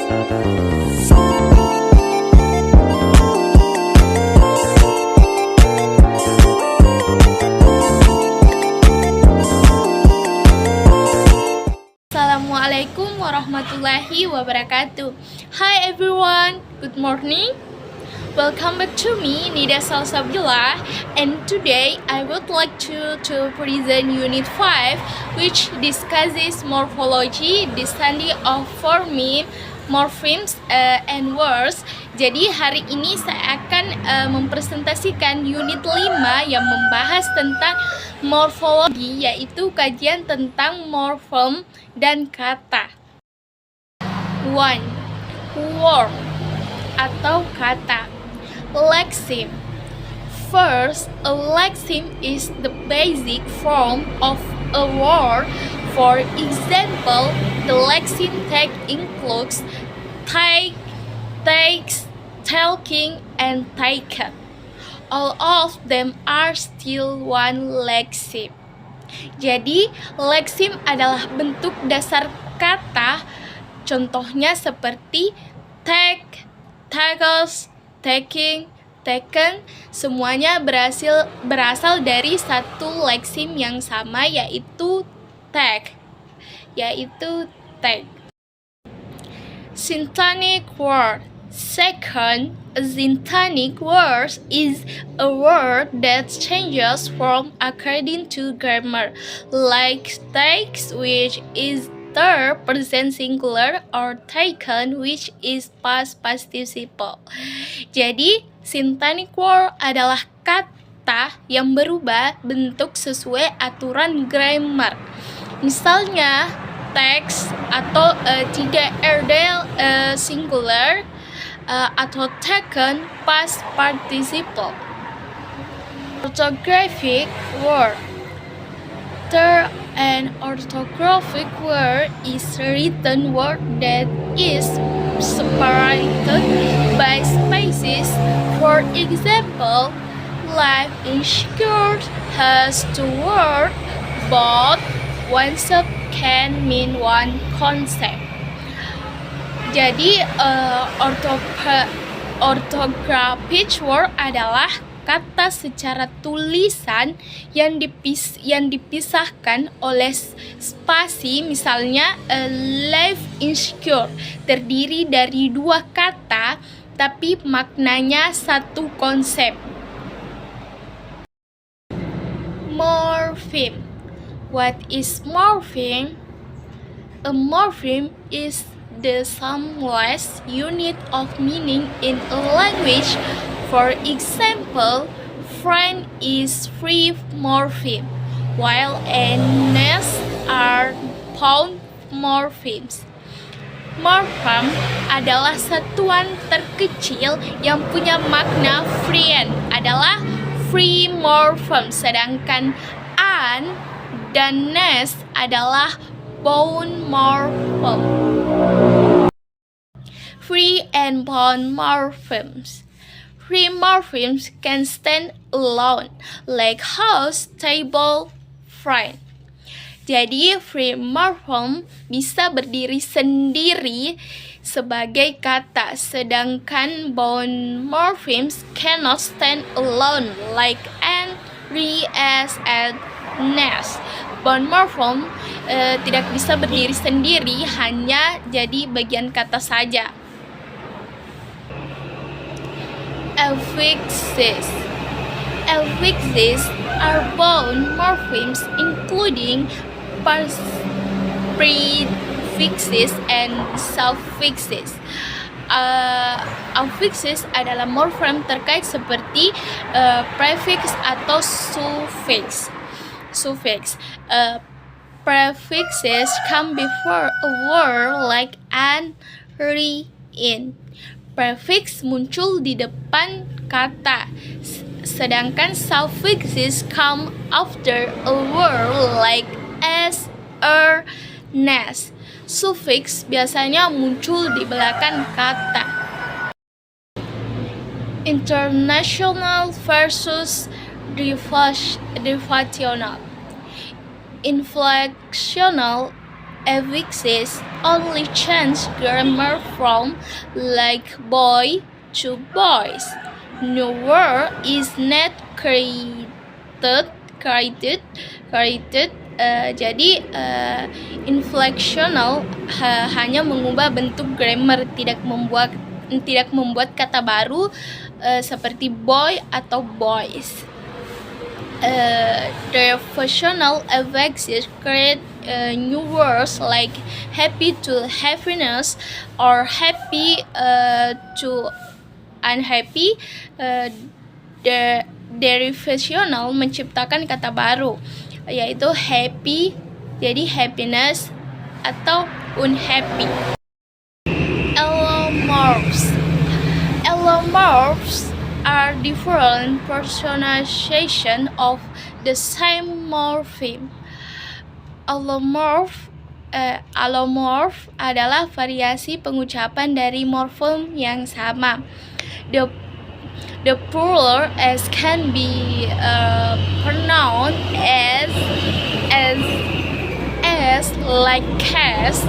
Assalamualaikum warahmatullahi wabarakatuh. Hi everyone, good morning. Welcome back to me, Nida Salsabila, and today I would like to present Unit 5, which discusses morphology, the study of forming, morphemes, and words. Jadi hari ini saya akan mempresentasikan Unit 5 yang membahas tentang morfologi, yaitu kajian tentang morfem dan kata. 1. Word atau kata. Lexeme. First, a lexeme is the basic form of a word. For example, the lexeme tag includes take, takes, taking, and taken. All of them are still one lexeme. Jadi, lexeme adalah bentuk dasar kata. Contohnya seperti take, takes, taking, taken, semuanya berasal dari satu lexeme yang sama, yaitu take. Syntonic word. Second, a syntonic word is a word that changes form according to grammar, like takes, which is third person singular, or taken, which is past participle. Jadi, syntonic word adalah kata yang berubah bentuk sesuai aturan grammar. Misalnya, takes atau 3rd singular, atau taken past participle. Orthographic word. Third, an orthographic word is a written word that is separated by spaces. For example, life insecure has two words, but one sub can mean one concept. Jadi, orthographic word adalah kata secara tulisan yang dipisahkan oleh spasi. Misalnya, life insecure terdiri dari dua kata, tapi maknanya satu konsep. Morpheme. What is morpheme? A morpheme is the sumless unit of meaning in a language. For example, friend is free morpheme, while nest are pound morphemes. Morpheme adalah satuan terkecil yang punya makna friend adalah free morpheme, sedangkan an dan nest adalah bound morpheme. Free and bound morphemes. Free morphemes can stand alone, like house, table, friend. Jadi, free morpheme bisa berdiri sendiri sebagai kata, sedangkan bound morphemes cannot stand alone, like an, re, as, and nest. Bound morpheme tidak bisa berdiri sendiri, hanya jadi bagian kata saja. Affixes. Affixes are bound morphemes including prefixes and suffixes. Affixes adalah morfem terkait seperti prefix atau suffix. Prefixes come before a word like an, re, in. Prefix muncul di depan kata, sedangkan suffixes come after a word like as, nest. Suffix biasanya muncul di belakang kata. International versus reflectional. Inflectional affixes only change grammar from like boy to boys. New word is not created. Jadi inflectional hanya mengubah bentuk grammar, tidak membuat kata baru seperti boy atau boys. The functional affixes create new words like happy to happiness or happy to unhappy. The derivational menciptakan kata baru, yaitu happy jadi happiness atau unhappy. Allomorphs are different personalization of the same morpheme. Allomorph adalah variasi pengucapan dari morfem yang sama. The plural as can be pronounced as like cats,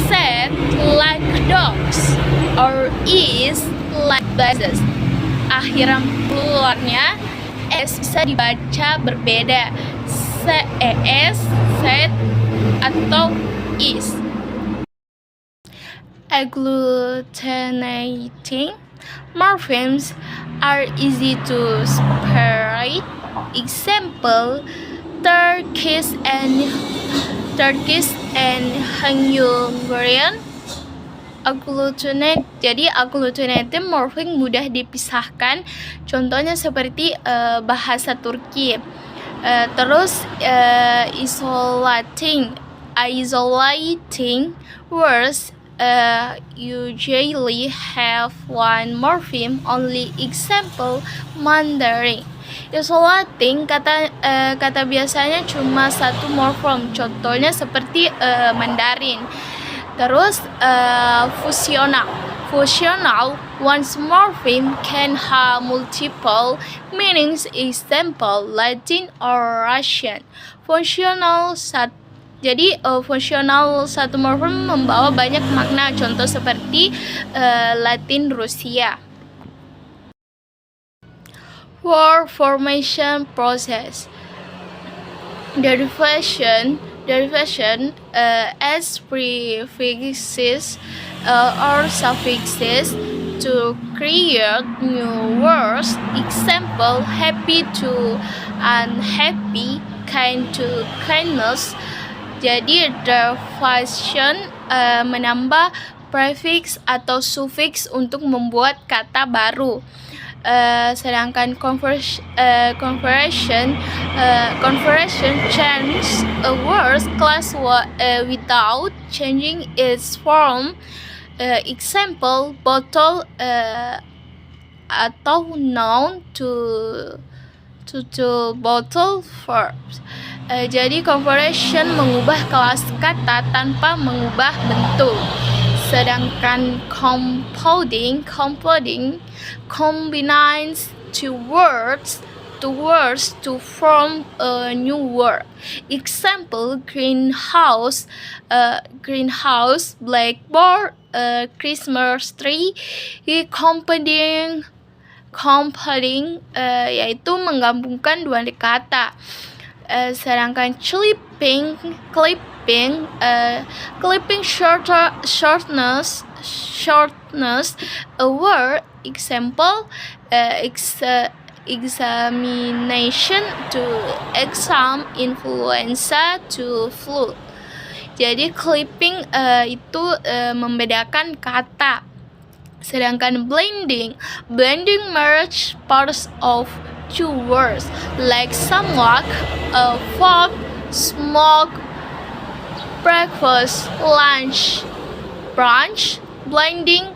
said like dogs, or is like buses. Akhiran pluralnya s bisa dibaca berbeda, said, atau is. Agglutinating morphemes are easy to separate. Example, Turkish and Hungarian. Jadi agglutinating morpheme mudah dipisahkan. Contohnya seperti bahasa Turki. Terus isolating words usually have one morpheme only. Example, Mandarin. Isolating kata biasanya cuma satu morfem. Contohnya seperti Mandarin. Terus fusional one's morpheme can have multiple meanings. Example, Latin or Russian. Fungsional satu morfem membawa banyak makna. Contoh seperti Latin Rusia. Word formation process. Derivation as prefixes or suffixes to create new words. Example, happy to unhappy, kind to kindness. Jadi derivation menambah prefix atau suffix untuk membuat kata baru. Sedangkan conversion change a word's class without changing its form. Example, bottle atau noun to bottle verbs. Jadi conversion mengubah kelas kata tanpa mengubah bentuk. Sedangkan compounding combines two words to form a new word. Example, greenhouse, blackboard, Christmas tree. Compounding yaitu menggabungkan dua kata. Sedangkan clipping shortness a word. Example, examination to exam, influenza to flu. Jadi clipping itu membedakan kata. Sedangkan blending merge parts of two words like somewhat, fog, smoke, breakfast, lunch, brunch. Blending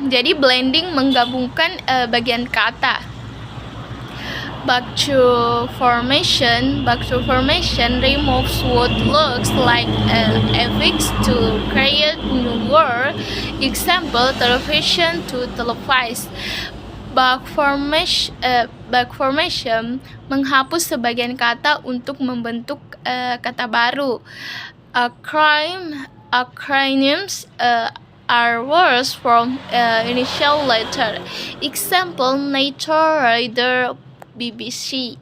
jadi blending menggabungkan bagian kata. Back to formation removes what looks like affix to create new word. Example, television to televise. Back formation menghapus sebagian kata untuk membentuk kata baru. Acronyms are words from initial letter. Example, Nature Rider BBC.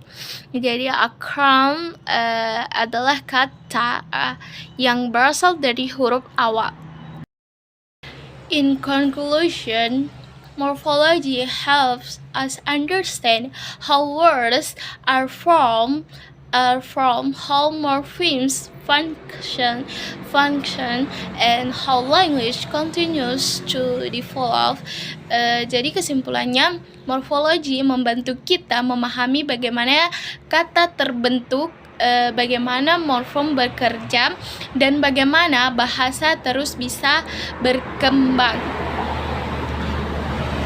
Jadi acronym adalah kata yang berasal dari huruf awal. In conclusion, morphology helps us understand how words are formed, how morphemes function, and how language continues to develop. Jadi kesimpulannya, morfologi membantu kita memahami bagaimana kata terbentuk, bagaimana morfem bekerja, dan bagaimana bahasa terus bisa berkembang.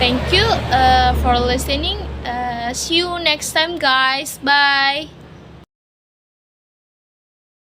Thank you for listening. See you next time, guys. Bye.